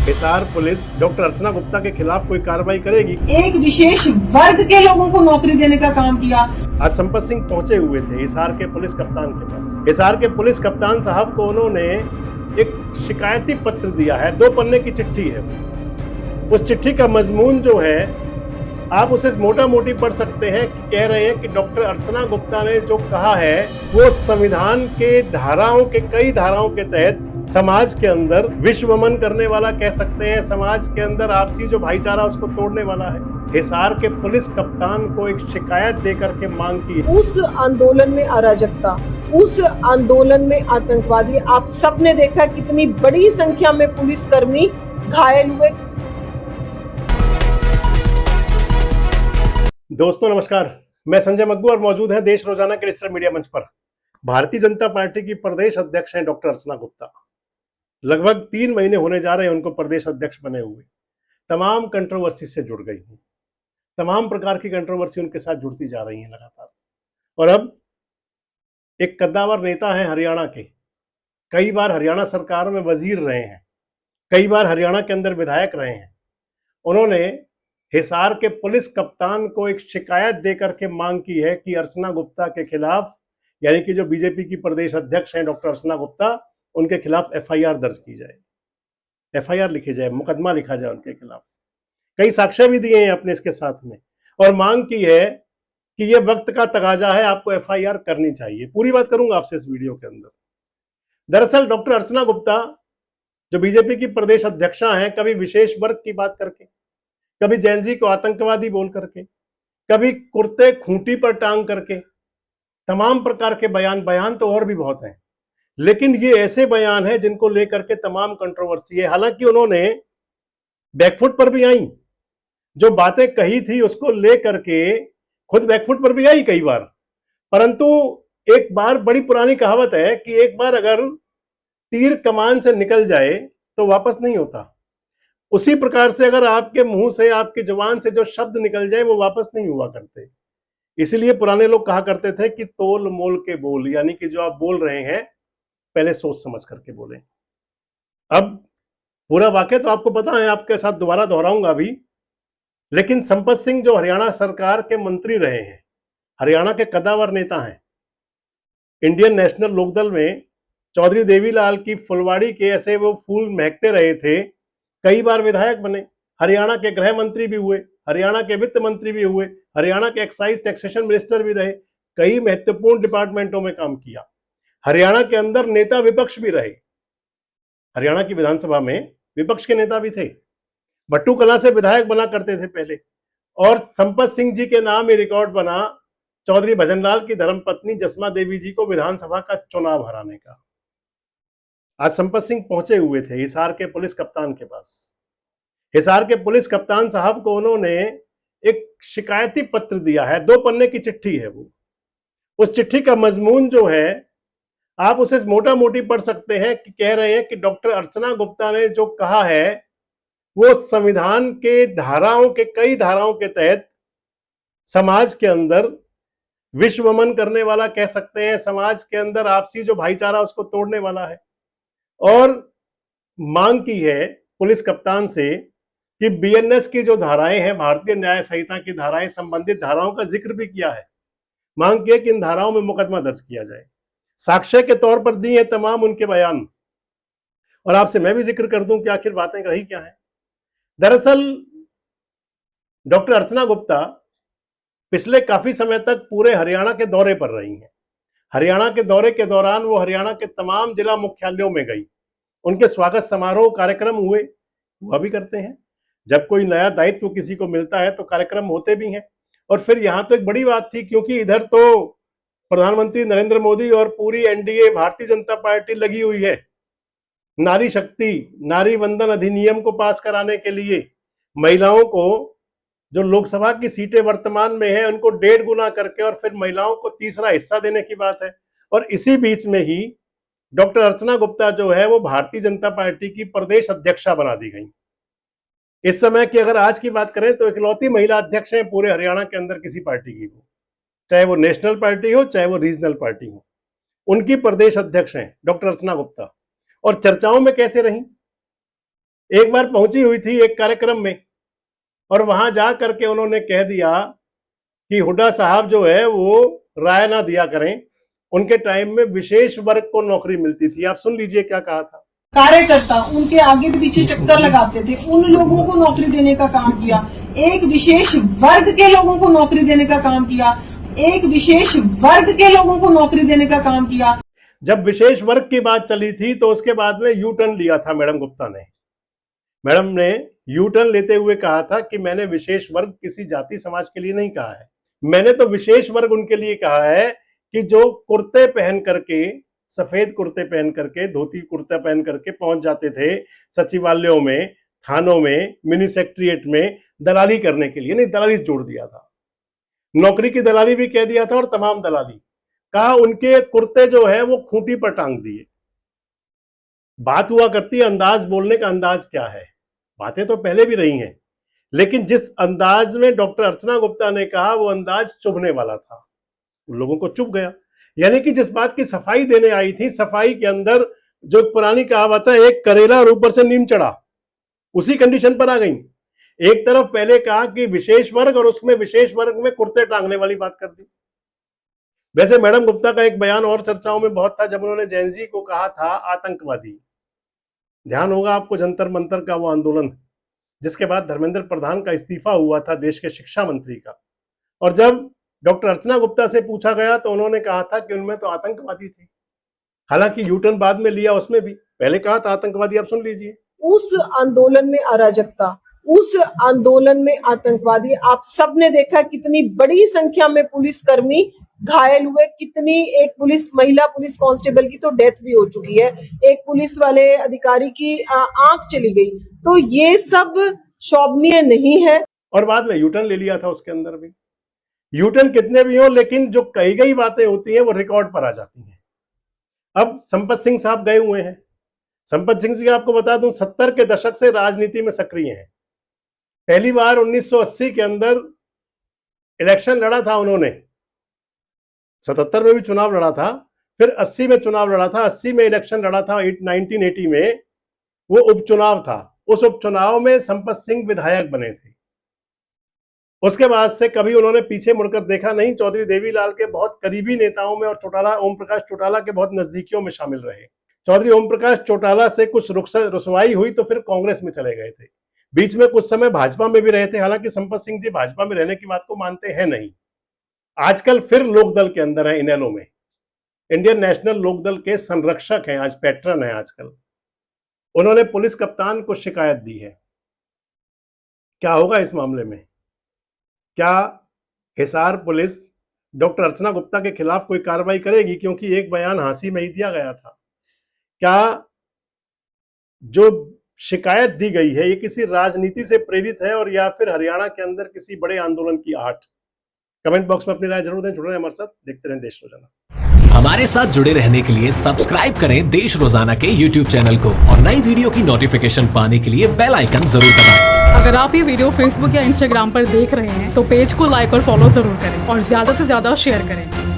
Hisar police doctor अर्चना गुप्ता के खिलाफ कोई कार्रवाई करेगी? एक विशेष वर्ग के लोगों को नौकरी देने का काम किया। आज संपत सिंह पहुंचे हुए थे हिसार के पुलिस कप्तान के पास। हिसार के पुलिस कप्तान साहब को उन्होंने एक शिकायती पत्र दिया है, 2 पन्ने की चिट्ठी है। उस चिट्ठी का मजमून जो है आप उसे मोटा मोटी पढ़ सकते हैं। कह रहे हैं कि डॉक्टर अर्चना गुप्ता ने जो कहा है वो संविधान के धाराओं के कई धाराओं के तहत समाज के अंदर विश्वमन करने वाला कह सकते हैं, समाज के अंदर आपसी जो भाईचारा उसको तोड़ने वाला है। हिसार के पुलिस कप्तान को एक शिकायत देकर के मांग की। उस आंदोलन में अराजकता, उस आंदोलन में आतंकवादी, आप सबने देखा कितनी बड़ी संख्या में पुलिसकर्मी घायल हुए। दोस्तों नमस्कार, मैं संजय मग्गू और मौजूद है देश रोजाना के डिजिटल मीडिया मंच पर। भारतीय जनता पार्टी की प्रदेश अध्यक्ष हैं डॉक्टर अर्चना गुप्ता। लगभग 3 महीने होने जा रहे हैं उनको प्रदेश अध्यक्ष बने हुए। तमाम कंट्रोवर्सी से जुड़ गई हैं, तमाम प्रकार की कंट्रोवर्सी उनके साथ जुड़ती जा रही हैं लगातार। और अब एक कद्दावर नेता है हरियाणा के, कई बार हरियाणा सरकार में वजीर रहे हैं, कई बार हरियाणा के अंदर विधायक रहे हैं। उन्होंने हिसार के पुलिस कप्तान को एक शिकायत देकर के मांग की है कि अर्चना गुप्ता के खिलाफ, यानी कि जो बीजेपी की प्रदेश अध्यक्ष हैं डॉक्टर अर्चना गुप्ता, उनके खिलाफ एफआईआर दर्ज की जाए, एफआईआर लिखी जाए, मुकदमा लिखा जाए उनके खिलाफ। कई साक्ष्य भी दिए हैं अपने इसके साथ में, और मांग की है कि यह वक्त का तकाजा है, आपको एफआईआर करनी चाहिए। पूरी बात करूंगा आपसे इस वीडियो के अंदर। दरअसल डॉक्टर अर्चना गुप्ता जो बीजेपी की प्रदेश अध्यक्षा हैं, कभी विशेष वर्ग की बात करके, कभी जैनजी को आतंकवादी बोल करके, कभी कुर्ते खूंटी पर टांग करके, तमाम प्रकार के बयान तो और भी बहुत हैं, लेकिन ये ऐसे बयान हैं जिनको लेकर के तमाम कंट्रोवर्सी है। हालांकि उन्होंने बैकफुट पर भी आई, जो बातें कही थी उसको लेकर के खुद बैकफुट पर भी आई कई बार। परंतु एक बार, बड़ी पुरानी कहावत है कि एक बार अगर तीर कमान से निकल जाए तो वापस नहीं होता। उसी प्रकार से अगर आपके मुंह से, आपकी जुबान से जो शब्द निकल जाए वो वापस नहीं हुआ करते। इसीलिए पुराने लोग कहा करते थे कि तोल मोल के बोल, यानी कि जो आप बोल रहे हैं पहले सोच समझ करके बोलें। अब पूरा वाक्य तो आपको पता है, आपके साथ दोबारा दोहराऊंगा अभी। लेकिन संपत सिंह जो हरियाणा सरकार के मंत्री रहे हैं, हरियाणा के कद्दावर नेता हैं, इंडियन नेशनल लोकदल में चौधरी देवीलाल की फुलवाड़ी के ऐसे वो फूल महकते रहे थे। कई बार विधायक बने, हरियाणा के गृह मंत्री भी हुए, हरियाणा के वित्त मंत्री भी हुए, हरियाणा के एक्साइज टैक्सेशन मिनिस्टर भी रहे, कई महत्वपूर्ण डिपार्टमेंटों में काम किया। हरियाणा के अंदर नेता विपक्ष भी रहे, हरियाणा की विधानसभा में विपक्ष के नेता भी थे। भट्टू कला से विधायक बना करते थे पहले। और संपत सिंह जी के नाम ही रिकॉर्ड बना चौधरी भजनलाल की धर्मपत्नी जसमा देवी जी को विधानसभा का चुनाव हराने का। आज संपत सिंह पहुंचे हुए थे हिसार के पुलिस कप्तान के पास। हिसार के पुलिस कप्तान साहब को उन्होंने एक शिकायती पत्र दिया है, 2 पन्ने की चिट्ठी है वो। उस चिट्ठी का मजमून जो है आप उसे मोटा मोटी पढ़ सकते हैं कि कह रहे हैं कि डॉक्टर अर्चना गुप्ता ने जो कहा है वो संविधान के धाराओं के कई धाराओं के तहत समाज के अंदर विश्वमन करने वाला कह सकते हैं, समाज के अंदर आपसी जो भाईचारा उसको तोड़ने वाला है। और मांग की है पुलिस कप्तान से कि बीएनएस की जो धाराएं हैं, भारतीय न्याय संहिता की धाराएं, संबंधित धाराओं का जिक्र भी किया है। मांग की है कि इन धाराओं में मुकदमा दर्ज किया जाए। साक्ष्य के तौर पर दिए हैं तमाम उनके बयान, और आपसे मैं भी जिक्र कर दूं कि आखिर बातें रही क्या है। दरअसल डॉक्टर अर्चना गुप्ता पिछले काफी समय तक पूरे हरियाणा के दौरे पर रही हैं। हरियाणा के दौरे के दौरान वो हरियाणा के तमाम जिला मुख्यालयों में गई, उनके स्वागत समारोह कार्यक्रम हुआ भी करते हैं। जब कोई नया दायित्व किसी को मिलता है तो कार्यक्रम होते भी हैं। और फिर यहां तो एक बड़ी बात थी, क्योंकि इधर तो प्रधानमंत्री नरेंद्र मोदी और पूरी एनडीए भारतीय जनता पार्टी लगी हुई है नारी शक्ति, नारी वंदन अधिनियम को पास कराने के लिए। महिलाओं को जो लोकसभा की सीटें वर्तमान में है उनको 1.5 गुना करके, और फिर महिलाओं को तीसरा हिस्सा देने की बात है। और इसी बीच में ही डॉक्टर अर्चना गुप्ता जो है वो भारतीय जनता पार्टी की प्रदेश अध्यक्षा बना दी गई। इस समय की अगर आज की बात करें तो इकलौती महिला अध्यक्ष हैं पूरे हरियाणा के अंदर किसी पार्टी की, वो चाहे वो नेशनल पार्टी हो चाहे वो रीजनल पार्टी हो, उनकी प्रदेश अध्यक्ष हैं डॉक्टर अर्चना गुप्ता। और चर्चाओं में कैसे रही, एक बार पहुंची हुई थी एक कार्यक्रम में और वहां जा करके उन्होंने कह दिया कि हुड्डा साहब जो है वो राय ना दिया करें, उनके टाइम में विशेष वर्ग को नौकरी मिलती थी। आप सुन लीजिए क्या कहा था। कार्यकर्ता उनके आगे पीछे चक्कर लगाते थे, उन लोगों को नौकरी देने का काम किया। एक विशेष वर्ग के लोगों को नौकरी देने का काम किया, एक विशेष वर्ग के लोगों को नौकरी देने का काम किया। जब विशेष वर्ग की बात चली थी तो उसके बाद में यू टर्न लिया था मैडम गुप्ता ने। मैडम ने यू टर्न लेते हुए कहा था कि मैंने विशेष वर्ग किसी जाति समाज के लिए नहीं कहा है, मैंने तो विशेष वर्ग उनके लिए कहा है कि जो कुर्ते पहन करके, सफेद कुर्ते पहन करके, धोती कुर्ता पहन करके पहुंच जाते थे सचिवालयों में, थानों में, मिनी सेक्रेटरिएट में दलाली करने के लिए। नहीं, दलाली जोड़ दिया था, नौकरी की दलाली भी कह दिया था और तमाम दलाली कहा। उनके कुर्ते जो है वो खूंटी पर टांग दिए। बात हुआ करती है अंदाज, बोलने का अंदाज क्या है। बातें तो पहले भी रही हैं, लेकिन जिस अंदाज में डॉक्टर अर्चना गुप्ता ने कहा वो अंदाज चुभने वाला था, उन लोगों को चुभ गया। यानी कि जिस बात की सफाई देने आई थी, सफाई के अंदर जो एक पुरानी कहावत है, एक करेला और ऊपर से नीम चढ़ा, उसी कंडीशन पर आ गई। एक तरफ पहले कहा कि विशेष वर्ग और उसमें विशेष वर्ग में कुर्ते टांगने वाली बात कर दी। वैसे मैडम गुप्ता का एक बयान और चर्चाओं में बहुत था, जब उन्होंने जैन जी को कहा था आतंकवादी। ध्यान होगा आपको जंतर मंतर का वो आंदोलन, जिसके बाद धर्मेंद्र प्रधान का इस्तीफा हुआ था देश के शिक्षा मंत्री का, और जब डॉक्टर अर्चना गुप्ता से पूछा गया तो उन्होंने कहा था कि उनमें तो आतंकवादी थे। हालांकि यूटर्न बाद में लिया, उसमें भी पहले कहा था आतंकवादी। आप सुन लीजिए। उस आंदोलन में अराजकता, उस आंदोलन में आतंकवादी, आप सबने देखा कितनी बड़ी संख्या में पुलिसकर्मी घायल हुए, कितनी, एक महिला पुलिस कांस्टेबल की तो डेथ भी हो चुकी है, एक पुलिस वाले अधिकारी की आंख चली गई। तो ये सब शोभनीय नहीं है। और बाद में यूटर्न ले लिया था उसके अंदर भी। यूटर्न कितने भी हो, लेकिन जो कही गई बातें होती हैं वो रिकॉर्ड पर आ जाती हैं। अब संपत सिंह साहब गए हुए हैं। संपत सिंह जी आपको बता दूं 70 के दशक से राजनीति में सक्रिय हैं। पहली बार 1980 के अंदर इलेक्शन लड़ा था उन्होंने, 77 में भी चुनाव लड़ा था, फिर 80 में चुनाव लड़ा था, 80 में इलेक्शन लड़ा था, 1980 में वो उपचुनाव था। उस उपचुनाव में संपत सिंह विधायक बने थे। उसके बाद से कभी उन्होंने पीछे मुड़कर देखा नहीं। चौधरी देवीलाल के बहुत करीबी नेताओं में और चौटाला, ओम प्रकाश चौटाला के बहुत नजदीकियों में शामिल रहे। चौधरी ओम प्रकाश चौटाला से कुछ रुसवाई हुई तो फिर कांग्रेस में चले गए थे। बीच में कुछ समय भाजपा में भी रहे थे। हालांकि संपत सिंह जी भाजपा में रहने की बात को मानते हैं नहीं। आजकल फिर लोकदल के अंदर है, इनेलो में, इंडियन नेशनल लोकदल के संरक्षक हैं, आज पैट्रन है आजकल। उन्होंने पुलिस कप्तान को शिकायत दी है। क्या होगा इस मामले में? क्या हिसार पुलिस डॉक्टर अर्चना गुप्ता के खिलाफ कोई कार्रवाई करेगी? क्योंकि एक बयान हांसी में ही दिया गया था। क्या जो शिकायत दी गई है ये किसी राजनीति से प्रेरित है और या फिर हरियाणा के अंदर किसी बड़े आंदोलन की आहट? कमेंट बॉक्स में अपनी राय जरूर दें। जुड़े रहें हमारे साथ, देखते रहें देश रोजाना। हमारे साथ जुड़े रहने के लिए सब्सक्राइब करें देश रोजाना के YouTube चैनल को और नई वीडियो की नोटिफिकेशन पाने के लिए बेल आइकन जरूर दबाएं। अगर आप ये वीडियो Facebook या Instagram पर देख रहे हैं तो पेज को लाइक और फॉलो जरूर करें और ज्यादा से ज्यादा शेयर करें।